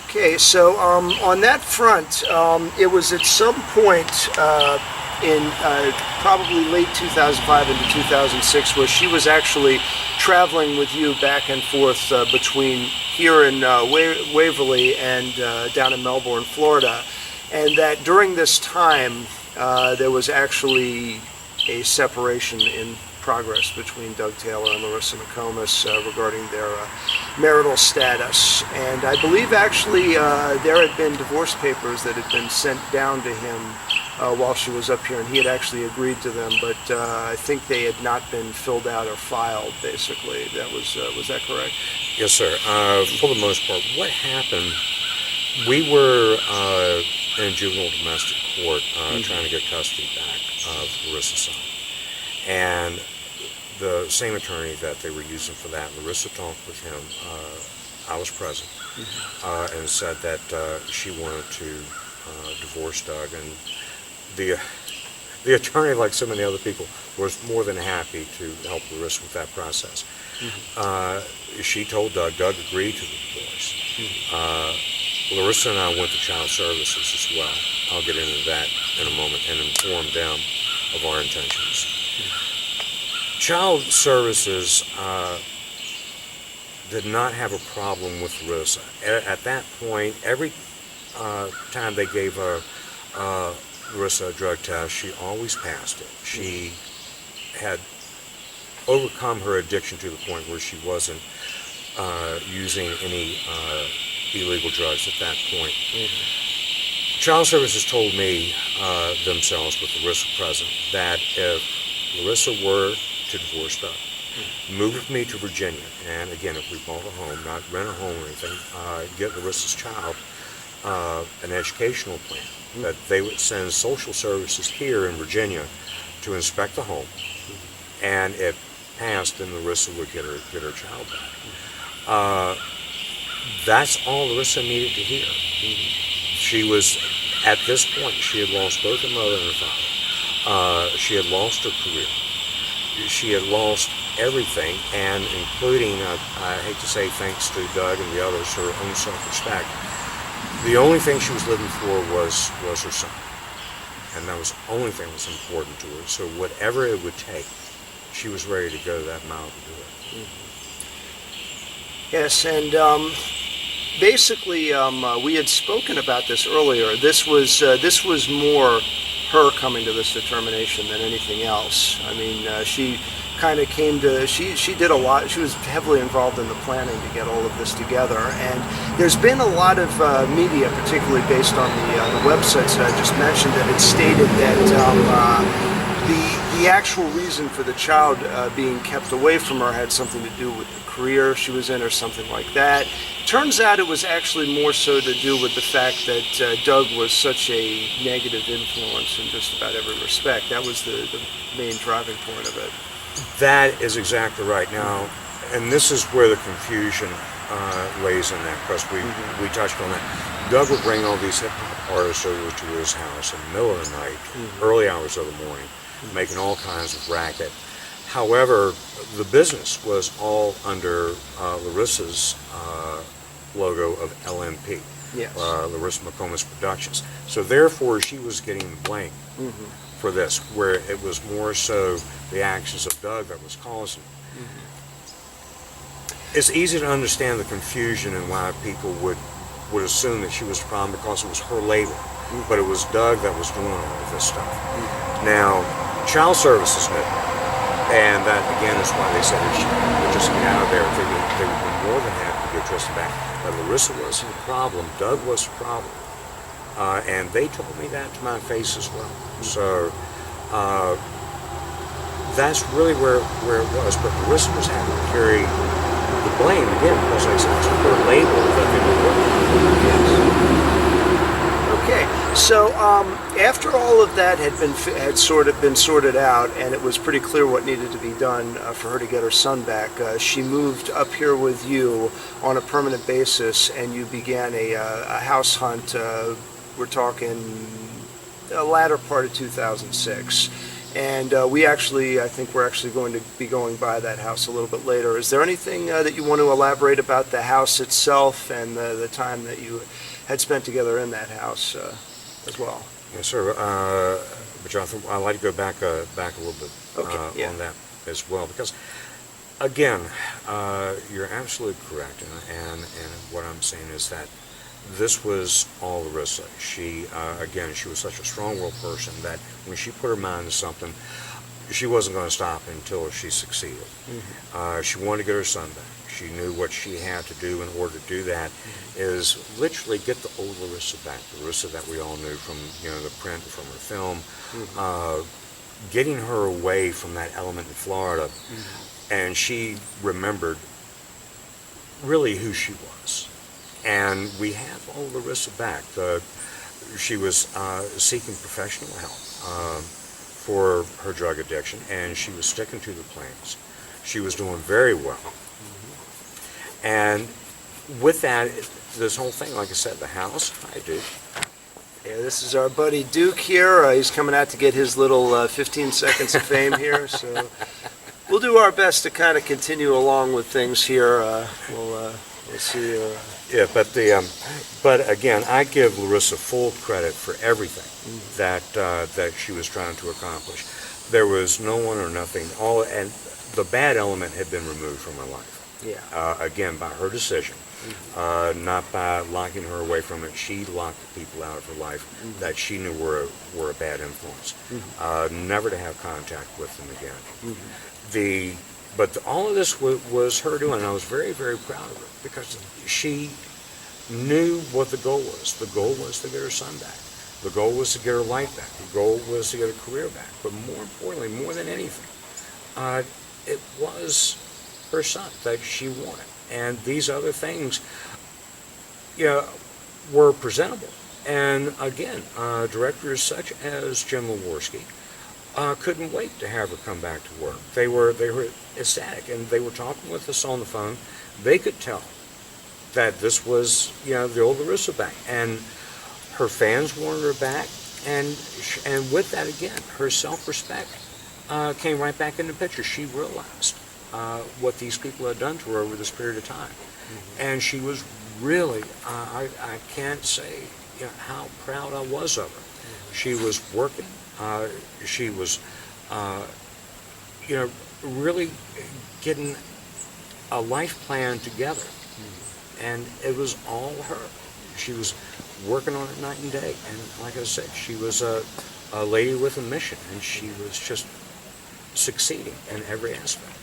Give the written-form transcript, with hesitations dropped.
Okay, so on that front, it was at some point in probably late 2005 into 2006 where she was actually traveling with you back and forth between here in Waverly and down in Melbourne, Florida, and that during this time there was actually a separation in progress between Doug Taylor and Lorissa McComas regarding their marital status. And I believe actually there had been divorce papers that had been sent down to him while she was up here, and he had actually agreed to them, but I think they had not been filled out or filed, basically. That was that correct? Yes, sir. For the most part, what happened, we were in juvenile domestic court trying to get custody back of Larissa's son. And the same attorney that they were using for that, Larissa talked with him. I was present, and said that she wanted to divorce Doug, and the attorney, like so many other people, was more than happy to help Larissa with that process. She told Doug agreed to the divorce. Larissa and I went to child services as well. I'll get into that in a moment and inform them of our intentions. Child services did not have a problem with Larissa. At that point, every time they gave Larissa a drug test, she always passed it. She had overcome her addiction to the point where she wasn't using any illegal drugs at that point. Child services told me themselves, with Larissa present, that if Larissa were to divorce Doug, move with me to Virginia, and again, if we bought a home, not rent a home or anything, get Larissa's child an educational plan, that they would send social services here in Virginia to inspect the home, and if passed, then Larissa would get her child back. That's all Larissa needed to hear. She was, at this point, she had lost both her mother and her father. She had lost her career. She had lost everything, and including, I hate to say thanks to Doug and the others, her own self-respect. The only thing she was living for was her son. And that was the only thing that was important to her. So whatever it would take, she was ready to go that mile to do it. Yes, and basically we had spoken about this earlier. This was more her coming to this determination than anything else. I mean, she kind of came to, she did a lot, she was heavily involved in the planning to get all of this together, and there's been a lot of media, particularly based on the websites that I just mentioned, that had stated that the actual reason for the child being kept away from her had something to do with the career she was in or something like that. Turns out it was actually more so to do with the fact that Doug was such a negative influence in just about every respect. That was the main driving point of it. That is exactly right. Now, and this is where the confusion lays in that, because we touched on that. Doug would bring all these hip-hop artists over to his house in the middle of the night, early hours of the morning, making all kinds of racket. However, the business was all under Larissa's logo of LMP, yes. Lorissa McComas Productions. So therefore, she was getting the blame for this, where it was more so the actions of Doug that was causing it. It's easy to understand the confusion and why people would assume that she was the problem because it was her label, but it was Doug that was doing all of this stuff. Now, child services knew, and that again is why they said that she would just get out of there. They would be more than happy to get Tristan back. But Larissa wasn't the problem. Doug was the problem. And they told me that to my face as well. So that's really where it was. But Larissa was having to carry the blame again because like I said, it's her label that they were working on. Okay, so after all of that had been sorted out, and it was pretty clear what needed to be done for her to get her son back, she moved up here with you on a permanent basis, and you began a house hunt. We're talking the latter part of 2006, And I think we're actually going to be going by that house a little bit later. Is there anything that you want to elaborate about the house itself and the time that you had spent together in that house as well? Yes, sir. But Jonathan, I'd like to go back a little bit Okay, yeah. on that as well, because again, you're absolutely correct, and what I'm saying is that this was all Lorissa. She she was such a strong-willed person that when she put her mind to something, she wasn't going to stop until she succeeded. She wanted to get her son back. She knew what she had to do in order to do that is literally get the old Lorissa back, the Lorissa that we all knew from the print, from her film, getting her away from that element in Florida, and she remembered really who she was. And we have old Lorissa back. She was seeking professional help for her drug addiction, and she was sticking to the plans. She was doing very well. And with that, this whole thing, like I said, the house, hi Duke. Yeah, this is our buddy Duke here. He's coming out to get his little 15 seconds of fame here. So we'll do our best to kind of continue along with things here. We'll see. Yeah, but again, I give Lorissa full credit for everything that she was trying to accomplish. There was no one or nothing. And the bad element had been removed from her life. Yeah. Again, by her decision, not by locking her away from it. She locked the people out of her life that she knew were a bad influence. Never to have contact with them again. But all of this was her doing, and I was very, very proud of her because she knew what the goal was. The goal was to get her son back. The goal was to get her life back. The goal was to get her career back. But more importantly, more than anything, it was her son that she wanted. And these other things, were presentable. And again, directors such as Jim Leworski couldn't wait to have her come back to work. They were ecstatic, and they were talking with us on the phone. They could tell that this was, the old Lorissa back, and her fans wanted her back, and with that again, her self-respect came right back in the picture. She realized what these people had done to her over this period of time, and she was really, I can't say how proud I was of her. She was working. She was, really getting a life plan together, and it was all her. She was working on it night and day, and like I said, she was a lady with a mission, and she was just succeeding in every aspect.